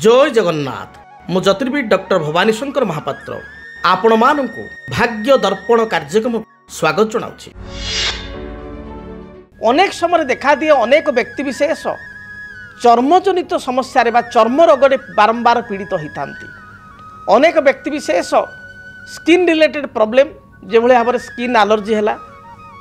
जय जगन्नाथ मु ज्योतिर्विद डॉक्टर भवानी शंकर महापात्र आपण मानक भाग्य दर्पण कार्यक्रम स्वागत जनाऊँ। अनेक समय देखा दिए अनेक व्यक्ति विशेष चर्मजनित समस्या बा चर्म रोगे बारंबार पीड़ित होता। अनेक व्यक्ति विशेष स्किन रिलेटेड प्रॉब्लम जो भाव में स्किन एलर्जी है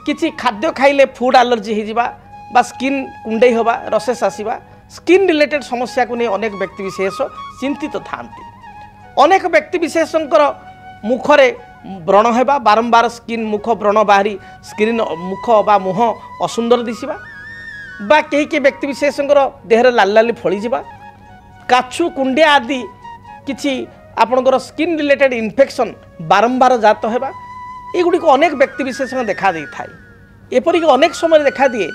किसी खाद्य खाइले फूड एलर्जी हो स्किन कुंडई हवा रसेस आसवा स्किन रिलेटेड समस्या को नहीं अनेक व्यक्ति विशेष चिंतित था। अनेक व्यक्ति विशेषकर मुखरे व्रण होगा बारंबार स्किन मुख व्रण बाहरी स्क्रीन मुख बा मुह असुंदर दिशा बा कई व्यक्ति विशेषकर देहर लाल लाली फली काछु कुंडिया आदि किछि आपणकर स्किन रिलेटेड इन्फेक्शन बारंबार जात होगा युड़िक अनेक व्यक्ति विशेष देखा दे था। एपरिक अनेक समय देखा दिए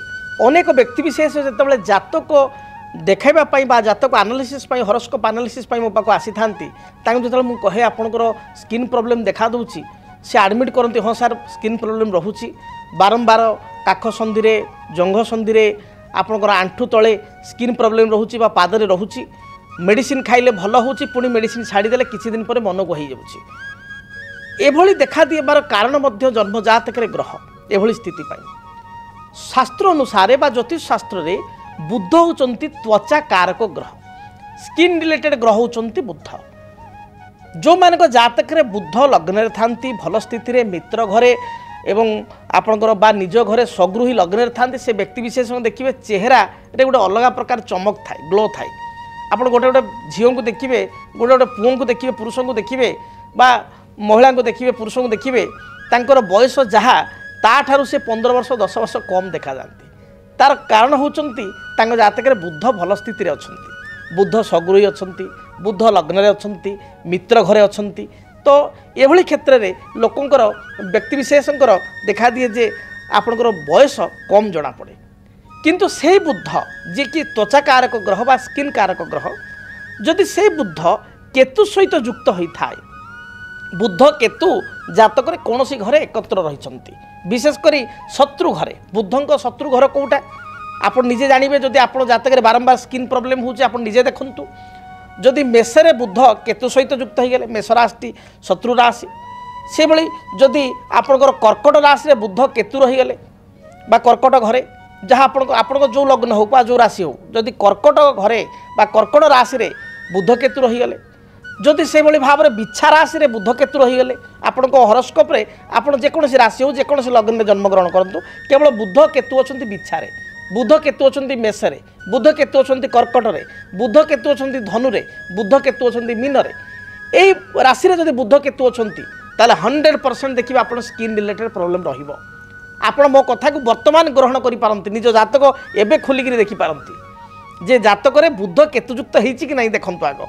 अनेक व्यक्ति विशेष जो जातक देखाइबापी जातक आनालिसिस हॉरोस्कोप आनालिसिस मो पाक आसी था जो मुझे कहे आपंकर स्किन प्रॉब्लम देखा दूची से एडमिट करती हाँ सार स्किन प्रॉब्लम रोची बारंबार काख संधि रे जंघ संधि रे आपंकर आंठू तले स्किन प्रॉब्लम रोची पादरे रोची मेडिसिन खाइले भल होची पुणी मेडिसिन छाड़ीदे किसी दिन पर मन को हो जाऊँगी। एभली देखा दिबार कारण जन्मजातक ग्रह एभली स्थिति शास्त्र अनुसार बा ज्योतिष शास्त्र रे बुध होचंती त्वचा कारक ग्रह स्किन रिलेटेड ग्रह होचंती बुध। जो मानक जातक रे बुध लग्न रे थांती भल स्थिति रे मित्र घरे एवं आपणकर बा निज घरे सगृही लग्न रे थांती से व्यक्ति विशेष देखिए चेहरा रे गोटे अलग प्रकार चमक थाए ग्लो थाए। आप गोटे गोटे झील को देखिए गोटे गोटे पुओं को देखिए पुरुष को देखिए बा महिला को देखिए पुरुष को देखिए तांकर बयस जहाँ ताठारु से 15 वर्ष 10 वर्ष कम देखा जाती। तार कारण होचंती तांग जातक रे बुध भल स्थिति रे अछंती बुध सगृही अछंती बुध लग्न रे अछंती मित्र घरे अछंती। तो एभली क्षेत्र रे लोकंकर व्यक्ति विशेषकर देखा दिए जे आपनकर बयस कम जना पड़े किंतु से बुध जे कि त्वचा कारक ग्रह बा स्किन कारक ग्रह जदि से बुध केतु सहित युक्त होता है बुध केतु जातक कौन सी घरे एकत्र रही विशेषकर शत्रु घरे बुधंक शत्रु घर कौटा आप निजे जानवे जदि आप जातक बारंबार स्किन प्रॉब्लम होचे आप निजे देखंतु जदि मेषरे बुध केतु सहित युक्त हो गले मेष राशि शत्रु राशि से भली जदि आपनकर कर्कट राशि बुध केतु रहीगले बा कर्कट घरे जहाँ आपण जो लग्न हो जो राशि हो जदि कर्कट घरे बा कर्कट राशि रे बुध केतु रहीगले जदि से भली भाव में बिछा राशि रे बुध केतु रहीगले आपण हॉरोस्कोप रे आपण जेकोसी राशि हो जेकोसी लग्न में जन्मग्रहण करंतु केवल बुध केतु अछंती बिछारे बुध केतु अछंती मेषरे बुध केतु अछंती कर्कट रे बुध केतु अछंती धनु रे बुध केतु अछंती मीन रे एई राशि रे जदि बुध केतु अछंती ताले 100% देखिबा आपण स्किन रिलेटेड प्रॉब्लम रहिबो। आपण मो कथा को वर्तमान ग्रहण करि पारंती निज जातक एबे खोलिकरी देखि पारंती जे जातक रे बुध केतुयुक्त हेछि कि नहीं देखंतु आगो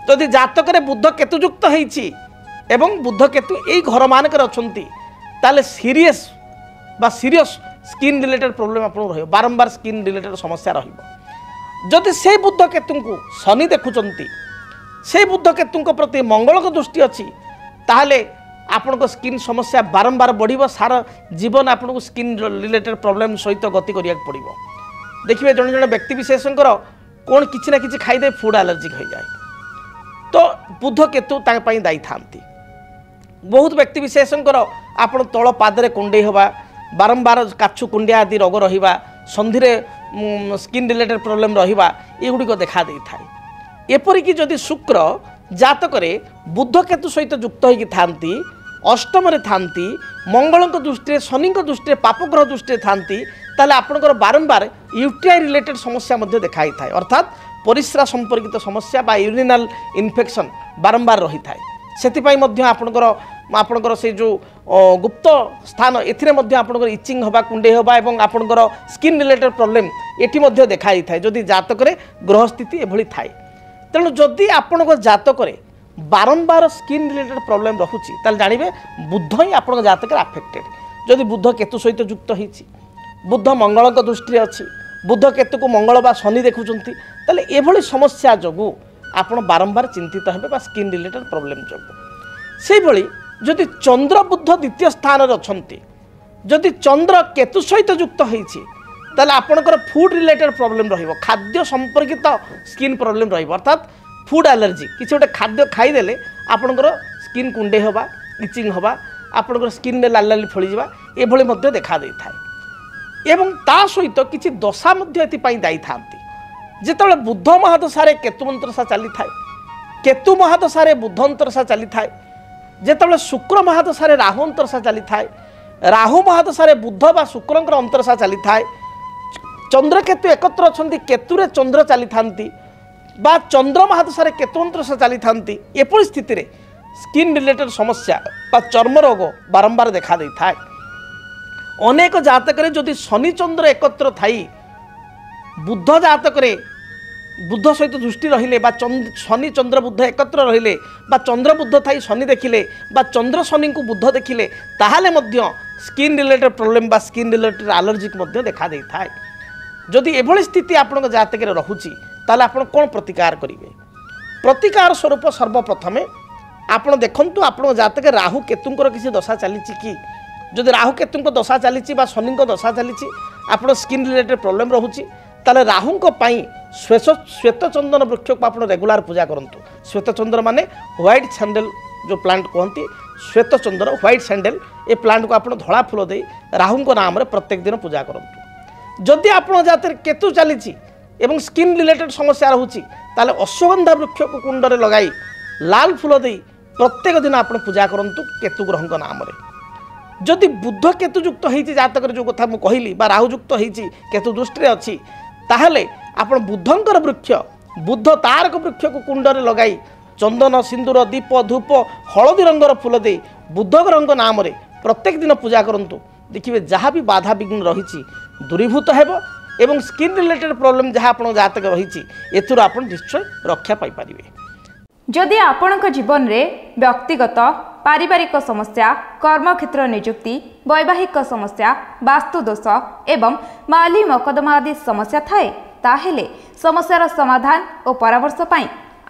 जदि जातक रे बुध केतुयुक्त हेछि एवं बुध केतु एई घर मानकर अछंती ताले सीरियस स्किन रिलेटेड प्रॉब्लम आपन रहियो बारंबार स्किन रिलेटेड समस्या रहियो। जदि से बुध केतु को शनि देखुचंती से बुध केतु प्रति मंगल को दृष्टि अच्छी ताहले आपण को स्किन समस्या बारंबार बढ़िबो सारा जीवन आपण को स्किन रिलेटेड प्रॉब्लम सहित गति करिया पड़िबो। देखिए जन जन व्यक्ति विशेषकर कौन किछि ना किछि खाइदे फूड एलर्जी हो जाए तो बुध केतु ताई दायी थांती। बहुत व्यक्ति विशेषकर आपण तल पादरे कुंडई हवा बारंबार काछु कुंडिया आदि रोग रहिबा संधि रे स्किन रिलेटेड प्रॉब्लम रहिबा एगुड़िक देखा दे थाए। एपरिक जदि शुक्र जातक बुध केतु सहित युक्त होगी थांती अष्टम रे थांती मंगल दृष्टि शनि दृष्टि पापग्रह दृष्टि थांती ताले आपनकर बारंबार यूटीआई रिलेटेड समस्या मध्य देखाई थाए अर्थात परिस्रा संपर्कित समस्या बा यूरिनाल इन्फेक्शन बारंबार रही थाए। सेतिपाई मध्य आपणकर से जो गुप्त स्थान एथिरे मध्य आपणकर इचिंग हवा कुंडे हवा एवं आपणकर स्किन रिलेटेड प्रॉब्लम एठी मध्य देखाई थाए जदि जातक रे ग्रह स्थिति एभली थाए। तेणु जदि आपणकर जातक रे बारंबार स्किन रिलेटेड प्रॉब्लम रहुची ताल जानिबे बुध ही आपणकर जातक रे अफेक्टेड। जदि बुध केतु सहित युक्त होईची बुध मंगल दृष्टि अच्छी बुध केतु को मंगल बा शनि देखुचंती ताले एभली समस्या जगु आपण बारंबार चिंतित हेबे बा स्किन रिलेटेड प्रॉब्लम जगु। से भली जदि चंद्र बुध द्वितीय स्थान रे अछंती जदि चंद्र केतु सहित युक्त होईची ताले आपणकर फूड रिलेटेड प्रॉब्लम रहिबो खाद्य संपर्कित स्किन प्रॉब्लम रहिबो अर्थात फुड एलर्जी किसी गोटे खाद्य खाईदे आपणकर स्किन कुंडे हवा इचिंग हवा आपणकर स्किन में लाल लाल फड़ी जा ये देखा दे थाए एवं ता सहित किसी दशा दायी था जिते बुद्ध महादशा केतु अंतरसा चली थाए केतु महादशा बुद्ध अंतरसा चली थाए जिते शुक्र महादशा राहु अंतरसा चली थाए राहु महादशा बुद्ध बा शुक्रंकर अंतरसा चली थाए चंद्रकेतु एकत्र अच्छा केतुरे चंद्र चली थांती बा चंद्र महादशा केतु अंतरसा चली थांती एपरी स्थिति रे स्किन रिलेटेड समस्या बा चर्म रोग बारंबार देखा दे थाए अनेक जातक जदि शनि चंद्र एकत्र थाई बुद्ध जातक बुद्ध सहित दृष्टि रहिले बा शनि चंद्र बुद्ध एकत्र रहिले बा चंद्र बुद्ध थाई शनि देखिले बा चंद्र शनि को बुद्ध देखिले ताहाले मध्य स्किन रिलेटेड प्रॉब्लम बा स्किन रिलेटेड एलर्जिक मध्य देखा दे थाए जदि एभली स्थिति आपन जातक रहुची ताले आपण कोन प्रतिकार करिवे प्रतिकार स्वरूप सर्वप्रथमे आपण देखंतु आपण जातक राहु केतुंकर किसी दशा चली कि जदि राहु केतुंक दशा चली बा शनि दशा चली आपण स्किन रिलेटेड प्रॉब्लम रहुची ताले राहुंक पई श्वेत चंदन वृक्ष को आप रेगुलर पूजा करंतु श्वेत चंद्र माने व्हाइट सैंडल जो प्लांट कहती श्वेत चंद्र व्हाइट सैंडल ए प्लांट को आप धड़ा फूल दे राहुंक नाम रे प्रत्येक दिन पूजा करंतु जदि आपण जाते केतु चली एवं स्किन रिलेटेड समस्या रहुची ताले अश्वगंधा वृक्ष को कुंड रे लगाई लाल फूल दे प्रत्येक दिन आप पूजा करंतु केतु ग्रह नाम रे जदि बुद्ध केतु युक्त होती जातक जो कथा मुझे कहली बा राहु युक्त होती केतु दृष्टि अच्छी ताहले आपण बुद्धंकर वृक्ष बुद्ध तारक वृक्ष को कुंडरे लगाई चंदन सिंदूर दीप धूप हलदी रंगर फूल दे बुद्ध ग्रह नाम रे प्रत्येक दिन पूजा करंतु देखिए जहाँ भी बाधा विघ्न रही दूरीभूत हेबो एवं स्किन रिलेटेड प्रॉब्लम जहाँ आपण जातक रही एथुर आपण निश्चय रक्षा पाई परिबे। जदि आपणक जीवन रे व्यक्तिगत पारिवारिक समस्या कर्मक्षेत्र नियुक्ति वैवाहिक समस्या वास्तु दोष एवं माली मकदमा आदि समस्या थाए ताहेले समस्यार समाधान और परामर्श पाई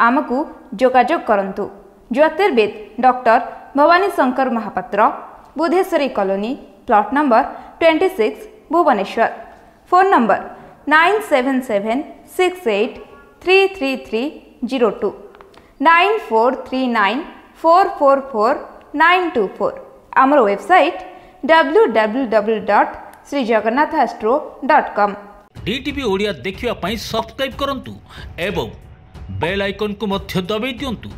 आमकु जोगाजोग करंतु। ज्योतिर्विद doctor Bhabani Shankar Mahapatra Budheswari colony plot number 26 Bhubaneswar phone number 9776833302 9439444924 आमर वेबसाइट www.srijagannathastro.com। डीटीवी ओडिया देखिवा पई सब्सक्राइब करंतु एवं बेल आइकन को मध्य दबाई दियंतु।